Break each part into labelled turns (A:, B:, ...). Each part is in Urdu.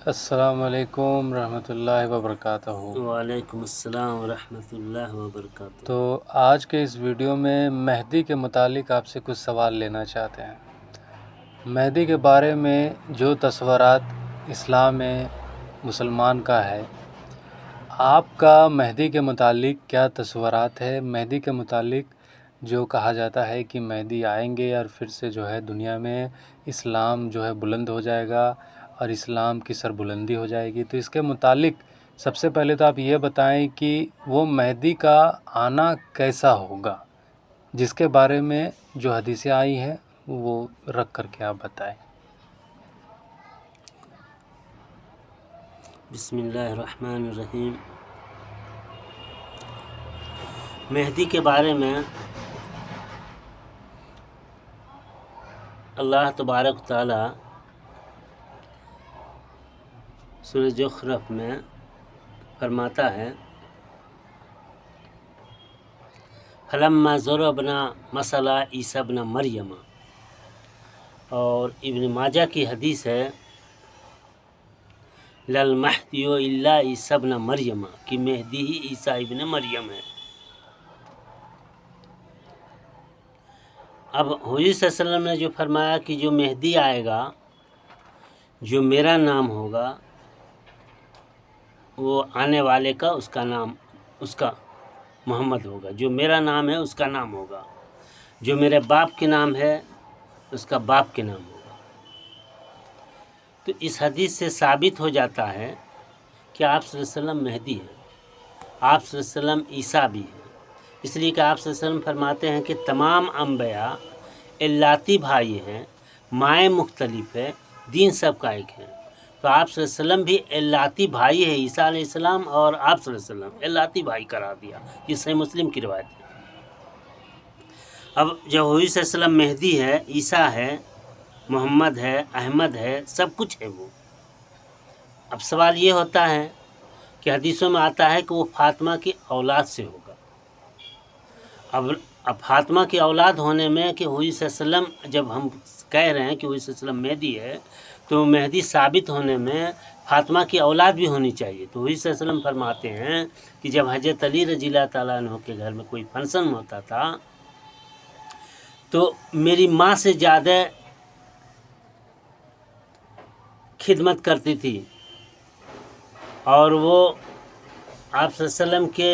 A: السلام علیکم ورحمۃ اللہ وبرکاتہ۔
B: وعلیکم السلام ورحمۃ اللہ وبرکاتہ۔
A: تو آج کے اس ویڈیو میں مہدی کے متعلق آپ سے کچھ سوال لینا چاہتے ہیں۔ مہدی کے بارے میں جو تصورات اسلام میں مسلمان کا ہے، آپ کا مہدی کے متعلق کیا تصورات ہے؟ مہدی کے متعلق جو کہا جاتا ہے کہ مہدی آئیں گے اور پھر سے جو ہے دنیا میں اسلام جو ہے بلند ہو جائے گا اور اسلام کی سربلندی ہو جائے گی، تو اس کے متعلق سب سے پہلے تو آپ یہ بتائیں کہ وہ مہدی کا آنا کیسا ہوگا، جس کے بارے میں جو حدیثیں آئی ہیں وہ رکھ کر کے آپ بتائیں۔
B: بسم اللہ الرحمن الرحیم۔ مہدی کے بارے میں اللہ تبارک تعالی سورہ زخرف میں فرماتا ہے، فلما ضربنا مثلا عیسی ابن مریم، اور ابن ماجہ کی حدیث ہے للمہدی الا عیسی ابن مریم، کہ مہدی ہی عیسی ابن مریم ہے۔ اب حضور صلی اللہ علیہ وسلم نے جو فرمایا کہ جو مہدی آئے گا، جو میرا نام ہوگا، وہ آنے والے کا اس کا نام اس کا محمد ہوگا۔ جو میرا نام ہے اس کا نام ہوگا، جو میرے باپ کے نام ہے اس کا باپ کے نام ہوگا۔ تو اس حدیث سے ثابت ہو جاتا ہے کہ آپ صلی اللہ علیہ وسلم مہدی ہیں، آپ صلی اللہ علیہ وسلم عیسیٰ بھی ہیں۔ اس لیے کہ آپ صلی اللہ علیہ وسلم فرماتے ہیں کہ تمام انبیاء اللاتی بھائی ہیں، مائیں مختلف ہے، دین سب کا ایک ہے۔ تو آپ صلی اللہ علیہ وسلم بھی اللاتی بھائی ہے، عیسیٰ علیہ السلام اور آپ صلی اللہ علیہ وسلم اللاتی بھائی قرار دیا۔ یہ صحیح مسلم کی روایت ہے۔ اب جب حضور صلی اللہ علیہ وسلم مہدی ہے، عیسیٰ ہے، محمد ہے، احمد ہے، سب کچھ ہے وہ۔ اب سوال یہ ہوتا ہے کہ حدیثوں میں آتا ہے کہ وہ فاطمہ کی اولاد سے ہوگا۔ اب فاطمہ کی اولاد ہونے میں کہ حضور صلی اللہ علیہ وسلم، جب ہم کہہ رہے ہیں کہ حضور صلی اللہ علیہ وسلم مہدی ہے، تو مہدی ثابت ہونے میں فاطمہ کی اولاد بھی ہونی چاہیے۔ تو حضور صلی اللہ علیہ وسلم فرماتے ہیں کہ جب حضرت علی رضی اللہ تعالیٰ عنہ کے گھر میں کوئی فنکشن ہوتا تھا تو میری ماں سے زیادہ خدمت کرتی تھی، اور وہ آپ صلی اللہ علیہ وسلم کے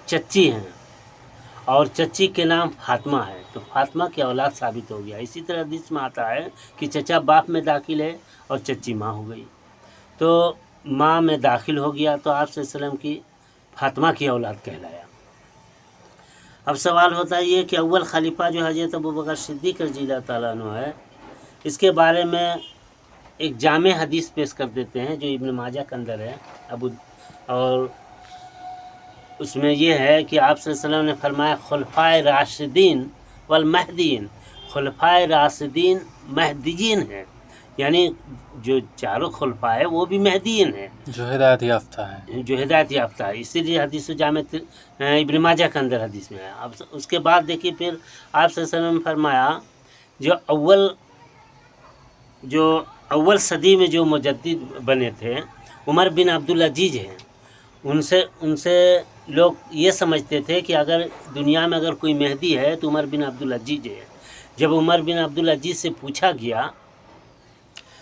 B: چچی ہیں، اور چچی کے نام فاطمہ ہے، تو فاطمہ کی اولاد ثابت ہو گیا۔ اسی طرح حدیث میں آتا ہے کہ چچا باپ میں داخل ہے اور چچی ماں ہو گئی، تو ماں میں داخل ہو گیا تو آپ صلی اللہ علیہ وسلم کی فاطمہ کی اولاد کہلایا۔ اب سوال ہوتا ہے یہ کہ اول خلیفہ جو حضرت ابوبکر صدیق رضی اللہ تعالیٰ عنہ ہے، اس کے بارے میں ایک جامع حدیث پیش کر دیتے ہیں جو ابن ماجہ کے اندر ہے، اور اس میں یہ ہے کہ آپ صلی اللہ علیہ وسلم نے فرمایا خلفائے راشدین والمہدیین، خلفائے راشدین مہدیین ہیں، یعنی جو چاروں خلفاء ہیں وہ بھی مہدیین ہیں،
A: جو ہدایت یافتہ ہیں،
B: جو ہدایت یافتہ ہے۔ اسی لیے حدیث جامع ابن ماجہ کے اندر حدیث میں ہے۔ اب اس کے بعد دیکھیے پھر آپ صلی اللہ علیہ وسلم نے فرمایا جو اول صدی میں جو مجدد بنے تھے عمر بن عبدالعزیز ہیں، ان سے لوگ یہ سمجھتے تھے کہ اگر دنیا میں اگر کوئی مہدی ہے تو عمر بن عبدالعزیز ہے۔ جب عمر بن عبدالعزیز سے پوچھا گیا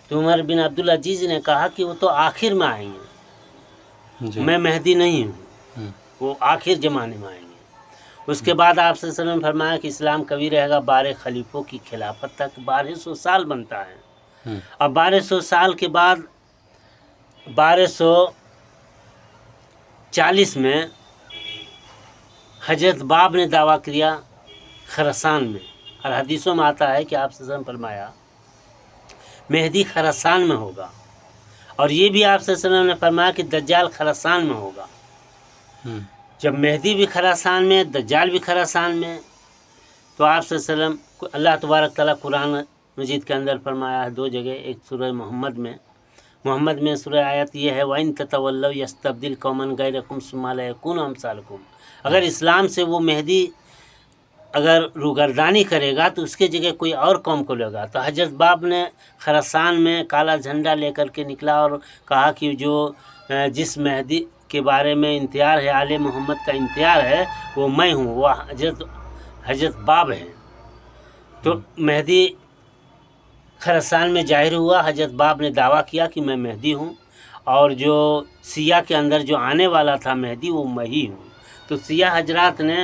B: تو عمر بن عبدالعزیز نے کہا کہ وہ تو آخر میں آئیں گے،
A: جی
B: میں مہدی نہیں ہوں، وہ آخر زمانے میں آئیں گے۔ اس کے بعد آپ صلی اللہ علیہ وسلم نے فرمایا کہ اسلام کبھی رہے گا 12 خلیفوں کی خلافت تک، 1200 سال بنتا ہے۔ اب 1200 سال کے بعد 1240 میں حضرت باب نے دعویٰ کیا خراسان میں، اور حدیثوں میں آتا ہے کہ آپ صلی اللہ علیہ وسلم فرمایا مہدی خراسان میں ہوگا، اور یہ بھی آپ صلی اللہ علیہ وسلم نے فرمایا کہ دجال خراسان میں ہوگا۔ جب مہدی بھی خراسان میں، دجال بھی خراسان میں، تو آپ صلی اللہ علیہ وسلم اللہ تبارک تعالیٰ قرآن مجید کے اندر فرمایا ہے 2 جگہ، ایک سورہ محمد میں سورہ آیت یہ ہے وَإِن تَتَوَلَّوْا يَسْتَبْدِلْ قَوْمًا غَيْرَكُمْ ثُمَّ لَا يَكُونُوا أَمْثَالَكُمْ۔ اگر اسلام سے وہ مہدی اگر روگردانی کرے گا تو اس کے جگہ کوئی اور قوم کو لے گا. تو حضرت باب نے خراسان میں کالا جھنڈا لے کر کے نکلا اور کہا کہ جو جس مہدی کے بارے میں انتظار ہے، آل محمد کا انتظار ہے، وہ میں ہوں، وہ حضرت باب ہیں. تو مہدی خراسان میں ظاہر ہوا. حضرت باب نے دعویٰ کیا کہ میں مہدی ہوں، اور جو سیاہ کے اندر جو آنے والا تھا مہدی وہ میں ہی ہوں. تو سیاہ حضرات نے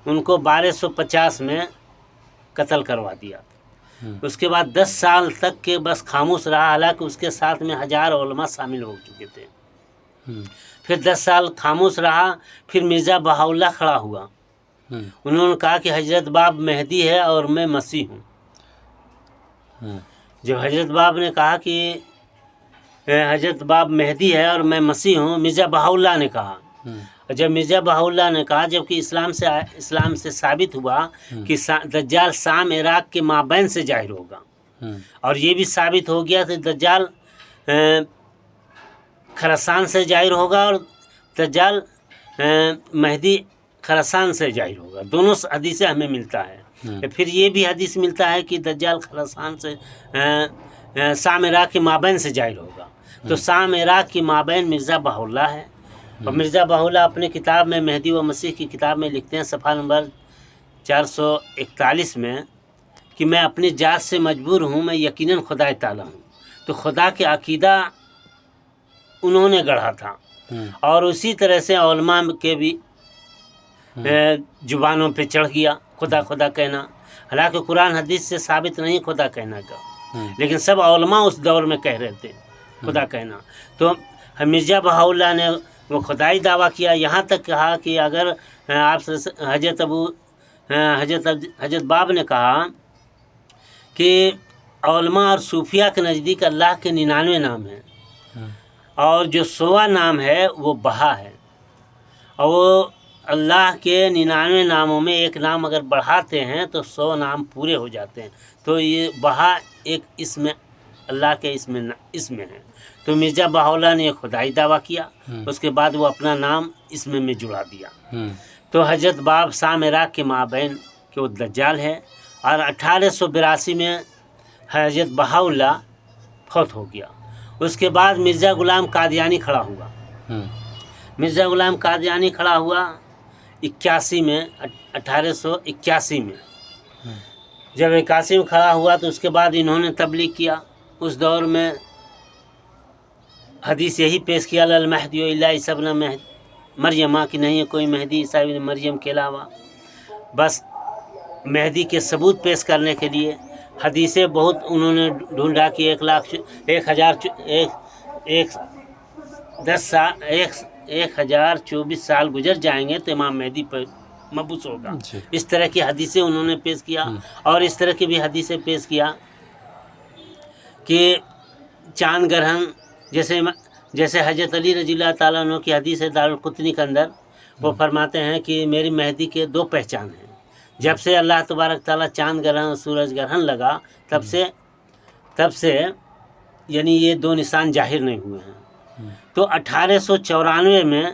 B: ان کو 1250 میں قتل کروا دیا. اس کے بعد 10 سال تک کے بس خاموش رہا، حالانکہ اس کے ساتھ میں 1000 علماء شامل ہو چکے تھے. پھر 10 سال خاموش رہا. پھر مرزا بہاؤاللہ کھڑا ہوا. انہوں نے کہا کہ حضرت باب مہدی ہے اور میں مسیح ہوں. جب حضرت باب نے کہا کہ حضرت باب مہدی ہے اور میں مسیح ہوں، مرزا بہاؤاللہ نے کہا. جب مرزا بہاؤاللہ نے کہا، جبکہ اسلام سے ثابت ہوا کہ دجال شام عراق کے مابین سے ظاہر ہوگا، اور یہ بھی ثابت ہو گیا کہ دجال خراسان سے ظاہر ہوگا اور دجال مہدی خراسان سے ظاہر ہوگا. دونوں حدیثیں ہمیں ملتا ہے. پھر یہ بھی حدیث ملتا ہے کہ دجال خراسان سے شام عراق کے مابین سے ظاہر ہوگا. تو شام عراق کے مابین مرزا بہاؤاللہ ہے. اور مرزا بہاؤاللہ اپنے کتاب میں مہدی و مسیح کی کتاب میں لکھتے ہیں، صفحہ نمبر 441 میں، کہ میں اپنی ذات سے مجبور ہوں، میں یقیناً خدا تعالی ہوں. تو خدا کے عقیدہ انہوں نے گڑھا تھا، اور اسی طرح سے علماء کے بھی زبانوں پہ چڑھ گیا خدا خدا کہنا. حالانکہ قرآن حدیث سے ثابت نہیں خدا کہنا کا، لیکن سب علماء اس دور میں کہہ رہے تھے خدا کہنا. تو مرزا بہاؤاللہ نے وہ خدائی دعویٰ کیا. یہاں تک کہا کہ اگر آپ سے حضرت باب نے کہا کہ علماء اور صوفیہ کے نزدیک اللہ کے 99 نام ہیں، اور جو 100 نام ہے وہ بہا ہے. اور وہ اللہ کے 99 ناموں میں ایک نام اگر بڑھاتے ہیں تو 100 نام پورے ہو جاتے ہیں. تو یہ بہا ایک اسم اللہ کے اسم ہے. تو مرزا بہاؤاللہ نے خدائی دعویٰ کیا. اس کے بعد وہ اپنا نام اسم میں جڑا دیا. تو حضرت باب شام عراق کے مابین کہ وہ دجال ہے. اور 1882 میں حضرت بہاؤاللہ فوت ہو گیا. اس کے بعد مرزا غلام قادیانی کھڑا ہوا. مرزا غلام قادیانی کھڑا ہوا 81 میں، 1881 میں. جب 81 میں کھڑا ہوا تو اس کے بعد انہوں نے تبلیغ کیا. اس دور میں حدیث یہی پیش کیا، المہدی الا عیسی ابن مریم، کہ نہیں ہے کوئی مہدی عیسی ابن مریم کے علاوہ. بس مہدی کے ثبوت پیش کرنے کے لیے حدیثیں بہت انہوں نے ڈھونڈا کہ 1024 سال گزر جائیں گے تو امام مہدی پر مبعوث ہوگا. اس طرح کی حدیثیں انہوں نے پیش کیا. اور اس طرح کی بھی حدیثیں پیش کیا کہ چاند گرہن، جیسے حضرت علی رضی اللہ تعالیٰ عنہ کی حدیث ہے دارالقطنی کے اندر، وہ فرماتے ہیں کہ میری مہدی کے 2 پہچان ہیں. جب سے اللہ تبارک تعالیٰ چاند گرہن اور سورج گرہن لگا تب سے یعنی یہ 2 نشان ظاہر نہیں ہوئے ہیں. تو 1894 میں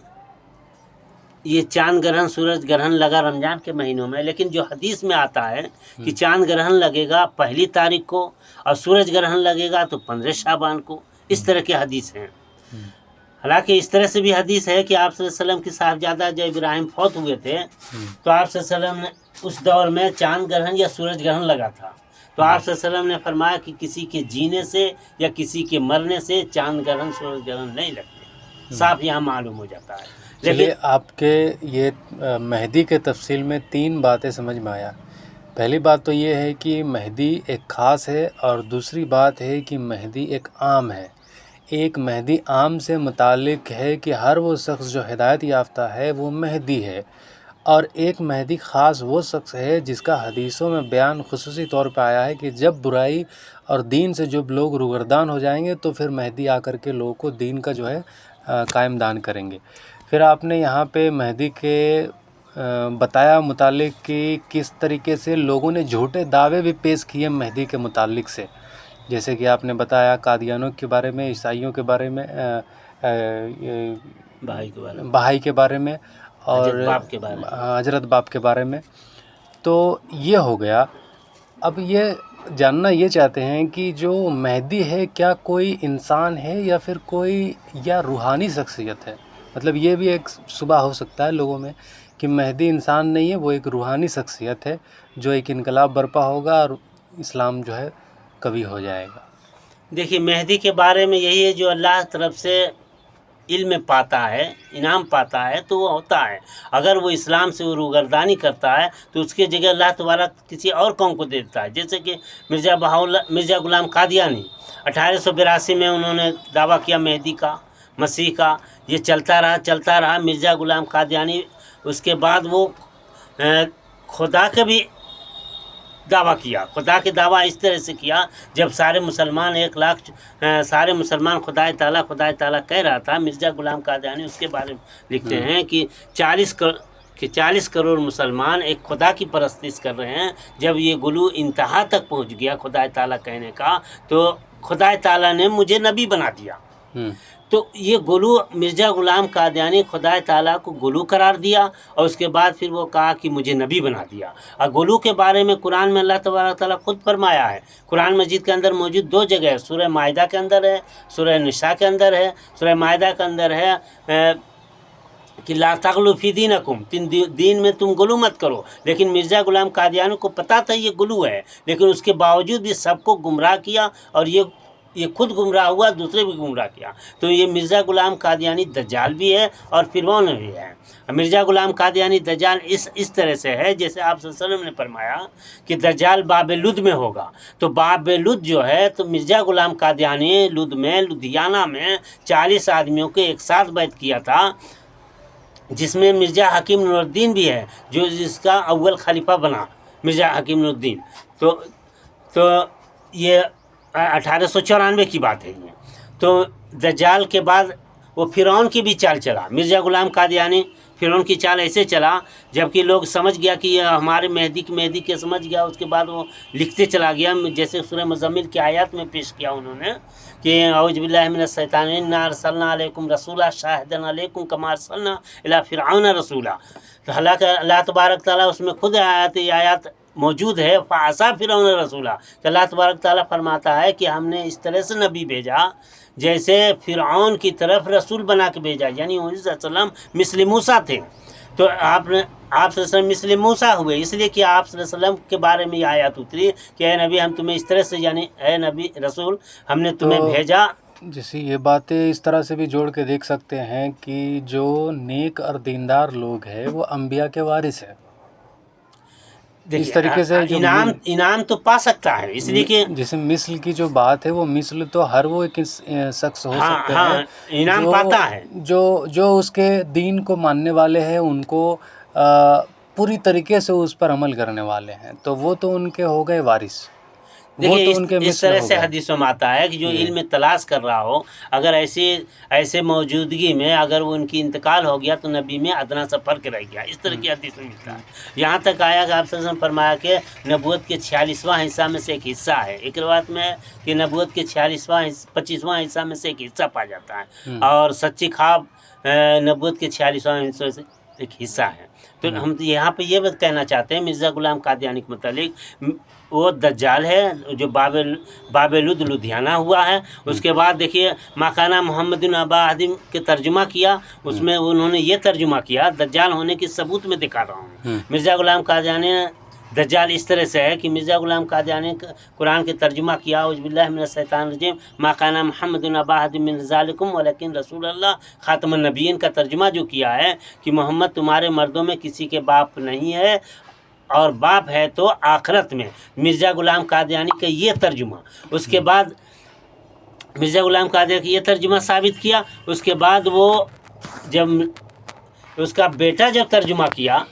B: یہ چاند گرہن سورج گرہن لگا رمضان کے مہینوں میں. لیکن جو حدیث میں آتا ہے کہ چاند گرہن لگے گا 1 تاریخ کو اور سورج گرہن لگے گا تو 15 شعبان کو. اس طرح کے حدیث ہیں. حالانکہ اس طرح سے بھی حدیث ہے کہ آپ صلی اللہ علیہ وسلم کے صاحبزادہ جب ابراہیم فوت ہوئے تھے تو آپ صلی اللہ علیہ وسلم نے اس دور میں چاند گرہن یا سورج گرہن لگا تھا. تو آپ صلی اللہ علیہ وسلم نے فرمایا کہ کسی کے جینے سے یا کسی کے مرنے سے چاند گرہن سورج گرہن نہیں لگتے. صاف یہاں معلوم ہو جاتا ہے.
A: چلیے، آپ کے یہ مہدی کے تفصیل میں 3 باتیں سمجھ میں آیا. پہلی بات تو یہ ہے کہ مہدی ایک خاص ہے، اور دوسری بات ہے کہ مہدی ایک عام ہے. ایک مہدی عام سے متعلق ہے کہ ہر وہ شخص جو ہدایت یافتہ ہے وہ مہدی ہے، اور ایک مہدی خاص وہ شخص ہے جس کا حدیثوں میں بیان خصوصی طور پہ آیا ہے کہ جب برائی اور دین سے جب لوگ روگردان ہو جائیں گے تو پھر مہدی آ کر کے لوگوں کو دین کا جو ہے قائم دان کریں گے. پھر آپ نے یہاں پہ مہدی کے بتایا متعلق کہ کس طریقے سے لوگوں نے جھوٹے دعوے بھی پیش کیے مہدی کے متعلق سے، جیسے کہ آپ نے بتایا قادیانوں کے بارے میں، عیسائیوں کے بارے میں، بہائی کے بارے میں، اور حضرت باب کے بارے میں. تو یہ ہو گیا. اب یہ جاننا یہ چاہتے ہیں کہ جو مہدی ہے کیا کوئی انسان ہے یا پھر کوئی یا روحانی شخصیت ہے؟ مطلب یہ بھی ایک شبہ ہو سکتا ہے لوگوں میں کہ مہدی انسان نہیں ہے، وہ ایک روحانی شخصیت ہے جو ایک انقلاب برپا ہوگا اور اسلام جو ہے کبھی ہو جائے گا.
B: دیکھیے مہدی کے بارے میں یہی ہے، جو اللہ طرف سے علم پاتا ہے، انعام پاتا ہے تو وہ ہوتا ہے. اگر وہ اسلام سے روگردانی کرتا ہے تو اس کی جگہ اللہ تبارک کسی اور قوم کو دے دیتا ہے. جیسے کہ مرزا غلام قادیانی 1882 میں انہوں نے دعویٰ کیا مہدی کا، مسیح کا. یہ چلتا رہا مرزا غلام قادیانی. اس کے بعد وہ خدا کا بھی دعویٰ کیا. خدا کے دعویٰ اس طرح سے کیا جب سارے مسلمان 1 لاکھ سارے مسلمان خدا تعالیٰ کہہ رہا تھا. مرزا غلام قادیانی اس کے بارے میں لکھتے ہیں کہ 40 کروڑ مسلمان ایک خدا کی پرستش کر رہے ہیں. جب یہ غلو انتہا تک پہنچ گیا خدا تعالیٰ کہنے کا تو خدا تعالیٰ نے مجھے نبی بنا دیا. تو یہ غلو مرزا غلام قادیانی خدا تعالیٰ کو غلو قرار دیا اور اس کے بعد پھر وہ کہا کہ مجھے نبی بنا دیا. اور غلو کے بارے میں قرآن میں اللہ تبارک تعالیٰ خود فرمایا ہے. قرآن مجید کے اندر موجود 2 جگہ ہے، سورہ مائدہ کے اندر ہے، سورہ نساء کے اندر ہے. سورہ مائدہ کے اندر ہے کہ لا تغلو فی دینکم، دین میں تم غلو مت کرو. لیکن مرزا غلام قادیانی کو پتہ تھا یہ غلو ہے، لیکن اس کے باوجود بھی سب کو گمراہ کیا اور یہ خود گمراہ ہوا، دوسرے بھی گمراہ کیا. تو یہ مرزا غلام قادیانی دجال بھی ہے اور فرعون بھی ہے. مرزا غلام قادیانی دجال اس طرح سے ہے جیسے آپ صلی اللہ علیہ وسلم نے فرمایا کہ دجال باب لد میں ہوگا. تو باب لد جو ہے تو مرزا غلام قادیانی لد میں لدھیانہ میں 40 آدمیوں کو ایک ساتھ بیعت کیا تھا، جس میں مرزا حکیم نور الدین بھی ہے جو جس کا اول خلیفہ بنا مرزا حکیم نور الدین. تو یہ 1894 کی بات ہے. یہ تو دجال کے بعد وہ فرعون کی بھی چال چلا. مرزا غلام قادیانی فرعون کی چال ایسے چلا جبکہ لوگ سمجھ گیا کہ یہ ہمارے مہدی کے سمجھ گیا. اس کے بعد وہ لکھتے چلا گیا، جیسے سورہ مزمل کی آیات میں پیش کیا انہوں نے کہ اعوذ باللہ من الشیطان انا ارسلنا علیکم رسولا شاہدا علیکم کما ارسلنا الی فرعون رسولا. تو حالانکہ اللہ تبارک تعالیٰ اس میں خود آیات موجود ہے فعصا فرعون رسولا. کہ اللہ تبارک تعالیٰ فرماتا ہے کہ ہم نے اس طرح سے نبی بھیجا جیسے فرعون کی طرف رسول بنا کے بھیجا. یعنی حضور صلی اللہ علیہ وسلم مثل موسیٰ تھے. تو آپ صلی اللہ علیہ وسلم مثل موسیٰ ہوئے، اس لیے کہ آپ صلی اللہ علیہ وسلم کے بارے میں یہ آیات اتری کہ اے نبی ہم تمہیں اس طرح سے، یعنی اے نبی رسول ہم نے تمہیں بھیجا.
A: جیسے یہ باتیں اس طرح سے بھی جوڑ کے دیکھ سکتے ہیں کہ جو نیک اور دیندار لوگ ہیں وہ انبیاء کے وارث ہیں. اس طریقے سے
B: انعام تو پا سکتا ہے، اس لیے کہ
A: جیسے مثل کی جو بات ہے وہ مثل تو ہر وہ ایک شخص ہو سکتے ہیں
B: انعام پاتا ہے
A: جو اس کے دین کو ماننے والے ہیں، ان کو پوری طریقے سے اس پر عمل کرنے والے ہیں، تو وہ تو ان کے ہو گئے وارث.
B: دیکھیے اس طرح سے حدیثوں میں آتا ہے کہ جو علم تلاش کر رہا ہو اگر ایسے موجودگی میں اگر وہ ان کی انتقال ہو گیا تو نبی میں ادنا سا فرق رہ گیا. اس طرح کی حدیث میں ملتا ہے. یہاں تک آیا کہ آپ صلی اللہ علیہ وسلم فرمایا کہ نبوت کے 46واں حصہ میں سے ایک حصہ ہے. ایک روایت میں ہے کہ نبوت کے 25واں حصہ میں سے ایک حصہ پا جاتا ہے، اور سچی خواب نبوت کے 46واں حصے سے ایک حصہ ہے. تو ہم یہاں پہ یہ بات کہنا چاہتے ہیں مرزا غلام قادیانی کے متعلق، وہ دجال ہے جو باب لد لدھیانہ ہوا ہے. اس کے بعد دیکھیے ماکانہ محمد ابا احدم کے ترجمہ کیا، اس میں انہوں نے یہ ترجمہ کیا دجال ہونے کی ثبوت میں دکھا رہا ہوں. مرزا غلام قادیانی دجال اس طرح سے ہے کہ مرزا غلام قادیانی قرآن کے ترجمہ کیا اعوذ باللہ من الشیطان الرجیم ماکانہ محمد ابا احد من ذالکم ولکن رسول اللہ خاتم النبیین کا ترجمہ جو کیا ہے کہ محمد تمہارے مردوں میں کسی کے باپ نہیں ہے اور باپ ہے تو آخرت میں. مرزا غلام قادیانی کا یہ ترجمہ. اس کے بعد مرزا غلام قادیانی کا یہ ترجمہ ثابت کیا. اس کے بعد وہ جب اس کا بیٹا جب ترجمہ کیا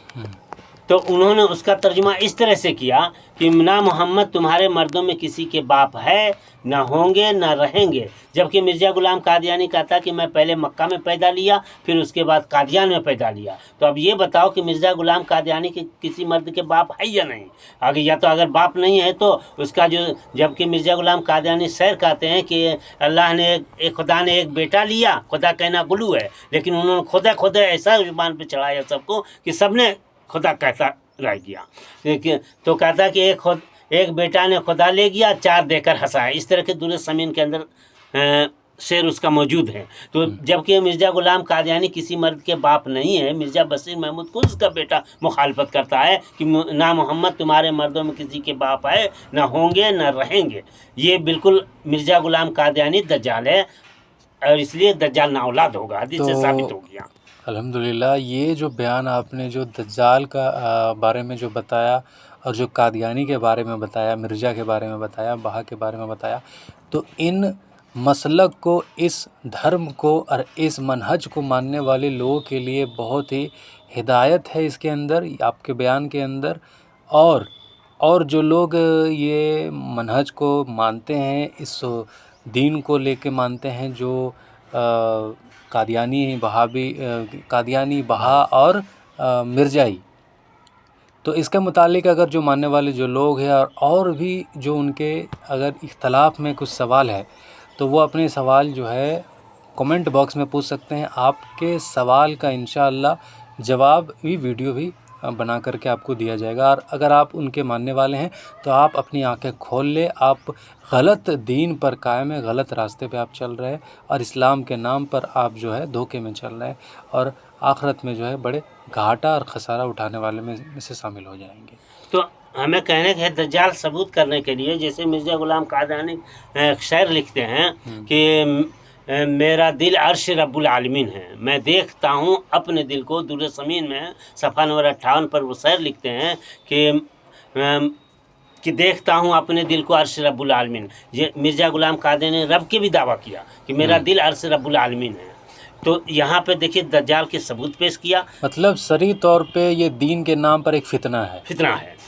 B: تو انہوں نے اس کا ترجمہ اس طرح سے کیا کہ نہ محمد تمہارے مردوں میں کسی کے باپ ہے، نہ ہوں گے، نہ رہیں گے. جبکہ مرزا غلام قادیانی کہتا کہ میں پہلے مکہ میں پیدا لیا پھر اس کے بعد قادیان میں پیدا لیا. تو اب یہ بتاؤ کہ مرزا غلام قادیانی کے کسی مرد کے باپ ہے یا نہیں؟ اگر باپ نہیں ہے تو اس کا جو، جبکہ مرزا غلام قادیانی سیر کہتے ہیں کہ اللہ نے خدا نے ایک بیٹا لیا، خدا کہنا غلو ہے، لیکن انہوں نے خدا ایسا زبان پہ چڑھایا سب کو کہ سب نے خدا کہتا رہ گیا. تو کہتا کہ ایک بیٹا نے خدا لے گیا 4 دے کر ہنسایا. اس طرح کے دور زمین کے اندر شعر اس کا موجود ہے. تو جبکہ مرزا غلام قادیانی کسی مرد کے باپ نہیں ہے، مرزا بشیر محمود خود اس کا بیٹا مخالفت کرتا ہے کہ نہ محمد تمہارے مردوں میں کسی کے باپ ہے، نہ ہوں گے نہ رہیں گے. یہ بالکل مرزا غلام قادیانی دجال ہے، اور اس لیے دجال نا اولاد ہوگا. حدیث سے ثابت ہو گیا.
A: الحمدللہ یہ جو بیان آپ نے جو دجال کا بارے میں جو بتایا، اور جو قادیانی کے بارے میں بتایا، مرزا کے بارے میں بتایا، بہا کے بارے میں بتایا، تو ان مسلک کو، اس دھرم کو اور اس منہج کو ماننے والے لوگوں کے لیے بہت ہی ہدایت ہے اس کے اندر، آپ کے بیان کے اندر. اور جو لوگ یہ منہج کو مانتے ہیں، اس دین کو لے کے مانتے ہیں، جو قادیانی بہا اور مرزائی، تو اس کے متعلق اگر جو ماننے والے جو لوگ ہیں اور بھی جو ان کے اگر اختلاف میں کچھ سوال ہے، تو وہ اپنے سوال جو ہے کومنٹ باکس میں پوچھ سکتے ہیں. آپ کے سوال کا انشاءاللہ جواب بھی ویڈیو بھی بنا کر کے آپ کو دیا جائے گا. اور اگر آپ ان کے ماننے والے ہیں تو آپ اپنی آنکھیں کھول لیں، آپ غلط دین پر قائم ہیں، غلط راستے پہ آپ چل رہے ہیں، اور اسلام کے نام پر آپ جو ہے دھوکے میں چل رہے ہیں، اور آخرت میں جو ہے بڑے گھاٹا اور خسارہ اٹھانے والے میں سے شامل ہو جائیں گے.
B: تو ہمیں کہنے کے ہے دجال ثبوت کرنے کے لیے، جیسے مرزا غلام قادیانی ایک شعر لکھتے ہیں کہ میرا دل عرش رب العالمین ہے، میں دیکھتا ہوں اپنے دل کو. دور زمین میں صفحہ نمبر 58 پر وہ شعر لکھتے ہیں کہ دیکھتا ہوں اپنے دل کو عرش رب العالمین. یہ مرزا غلام قادیانی نے رب کے بھی دعویٰ کیا کہ میرا دل عرش رب العالمین ہے. تو یہاں پہ دیکھیے دجال کے ثبوت پیش کیا.
A: مطلب صریح طور پہ یہ دین کے نام پر ایک فتنہ ہے.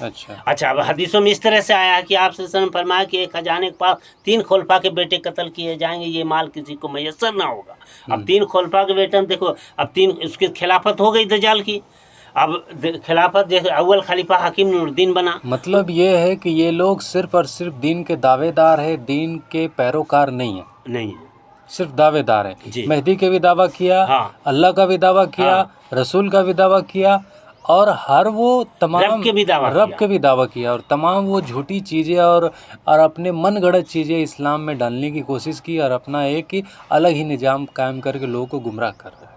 B: اچھا. اب حدیثوں میں اس طرح سے آیا ہے کہ آپ صلی اللہ علیہ وسلم فرمایا کہ ایک خزانے کے پاس 3 خلفاء کے بیٹے قتل کیے جائیں گے، یہ مال کسی کو میسر نہ ہوگا. اب 3 خلفاء کے بیٹے دیکھو، اب 3 اس کی خلافت ہو گئی دجال کی. اب خلافت دیکھو، اول خلیفہ حکیم نور الدین بنا.
A: مطلب یہ ہے کہ یہ لوگ صرف اور صرف دین کے دعوے دار ہیں، دین کے پیروکار نہیں ہیں، صرف دعوے دار ہیں. مہدی کے بھی دعویٰ کیا، اللہ کا بھی دعویٰ کیا، رسول کا بھی دعویٰ کیا، اور ہر وہ تمام رب کے بھی دعویٰ کیا، اور تمام وہ جھوٹی چیزیں اور اپنے من گھڑت چیزیں اسلام میں ڈالنے کی کوشش کی، اور اپنا ایک ہی الگ ہی نظام قائم کر کے لوگوں کو گمراہ کر رہے ہیں.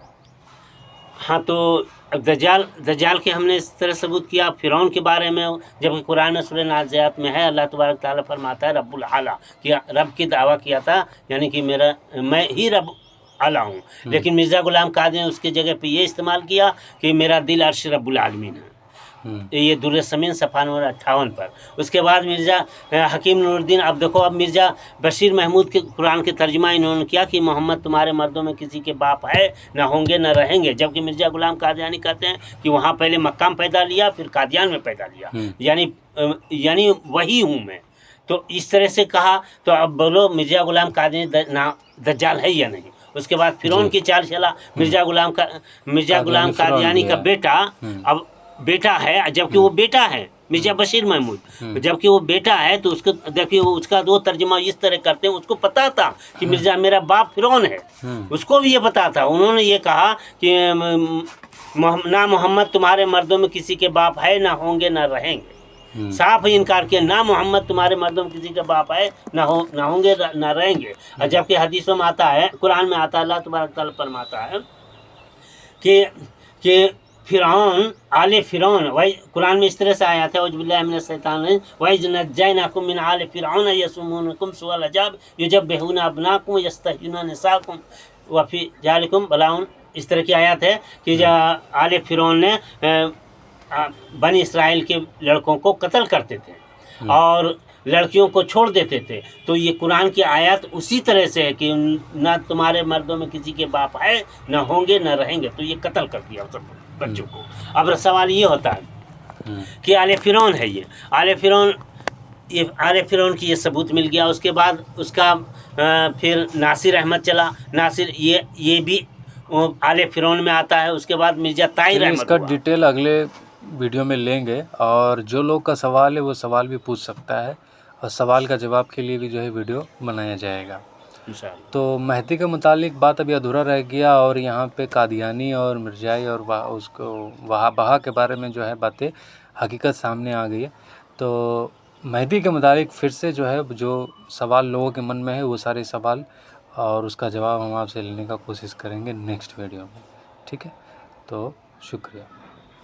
B: ہاں، تو دجال کے ہم نے اس طرح ثبوت کیا. فرعون کے بارے میں جب قرآن سورہ نازعات میں ہے، اللہ تبارک تعالیٰ فرماتا ہے رب العلیٰ، کہ رب کی دعویٰ کیا تھا، یعنی کہ میں ہی رب اعلیٰ ہوں. لیکن مرزا غلام قادیانی نے اس کی جگہ پہ یہ استعمال کیا کہ میرا دل عرش رب العالمین ہے. یہ دور زمین صفحہ نمبر 58 پر. اس کے بعد مرزا حکیم نور الدین، اب دیکھو، اب مرزا بشیر محمود کے قرآن کے ترجمہ انہوں نے کیا کہ محمد تمہارے مردوں میں کسی کے باپ ہے، نہ ہوں گے نہ رہیں گے. جبکہ مرزا غلام قادیانی کہتے ہیں کہ وہاں پہلے مکہ میں پیدا لیا، پھر قادیان میں پیدا لیا، یعنی وہی ہوں میں. تو اس طرح سے کہا. تو اب بولو مرزا غلام قادیانی دجال ہے یا نہیں؟ اس کے بعد فرعون کی چال چلا. مرزا غلام قادیانی کا بیٹا اب بیٹا ہے، جبکہ وہ بیٹا ہے مرزا بشیر محمود، جبکہ وہ بیٹا ہے. تو اس کو دیکھیے، اس کا دو ترجمہ اس طرح کرتے ہیں. اس کو پتا تھا کہ مرزا میرا باپ فرعون ہے، اس کو بھی یہ پتا تھا. انہوں نے یہ کہا کہ نہ محمد تمہارے مردوں میں کسی کے باپ ہے، نہ ہوں گے نہ رہیں گے. صاف انکار کیا، نہ محمد تمہارے مردوں میں کسی کا باپ ہے، نہ ہوں گے نہ رہیں گے. اور جبکہ حدیثوں میں آتا ہے، قرآن میں آتا ہے، اللہ تبارک تعالیٰ فرماتا ہے کہ فرعون، آل فرعون، قرآن میں اس طرح سے آیا تھا، اعوذ باللہ من الشیطان الرجیم، وَإِذْ نَجَّيْنَاكُمْ مِنْ آلِ فِرْعَوْنَ يَسُومُونَكُمْ سُوءَ الْعَذَابِ يُذَبِّحُونَ أَبْنَاءَكُمْ وَيَسْتَحْيُونَ نِسَاءَكُمْ وَفِي ذَلِكُمْ بَلَاءٌ. اس طرح کی آیات ہے کہ آل فرعون نے بنی اسرائیل کے لڑکوں کو قتل کرتے تھے اور لڑکیوں کو چھوڑ دیتے تھے. تو یہ قرآن کی آیات اسی طرح سے ہے کہ نہ تمہارے مردوں میں کسی کے باپ ہے، نہ ہوں گے نہ رہیں گے. تو یہ قتل کر دیا سب بچوں کو. اب سوال یہ ہوتا ہے کہ آل فرعون ہے، یہ آل فرعون کی یہ ثبوت مل گیا. اس کے بعد اس کا پھر ناصر احمد چلا. ناصر یہ بھی آل فرعون میں آتا ہے. اس کے بعد مرزا طاہر احمد.
A: اس کا ڈیٹیل اگلے ویڈیو میں لیں گے، اور جو لوگ کا سوال ہے وہ سوال بھی پوچھ سکتا ہے، اور سوال کا جواب کے لیے بھی جو ہے ویڈیو بنایا جائے گا انشاءاللہ. تو مہدی کے متعلق بات ابھی ادھورا رہ گیا، اور یہاں پہ قادیانی اور مرزائی اور اس کو بہا کے بارے میں جو ہے باتیں حقیقت سامنے آ گئی ہے. تو مہدی کے متعلق پھر سے جو ہے جو سوال لوگوں کے من میں ہے وہ سارے سوال اور اس کا جواب ہم آپ سے لینے کا کوشش کریں گے نیکسٹ ویڈیو میں. ٹھیک ہے، تو شکریہ.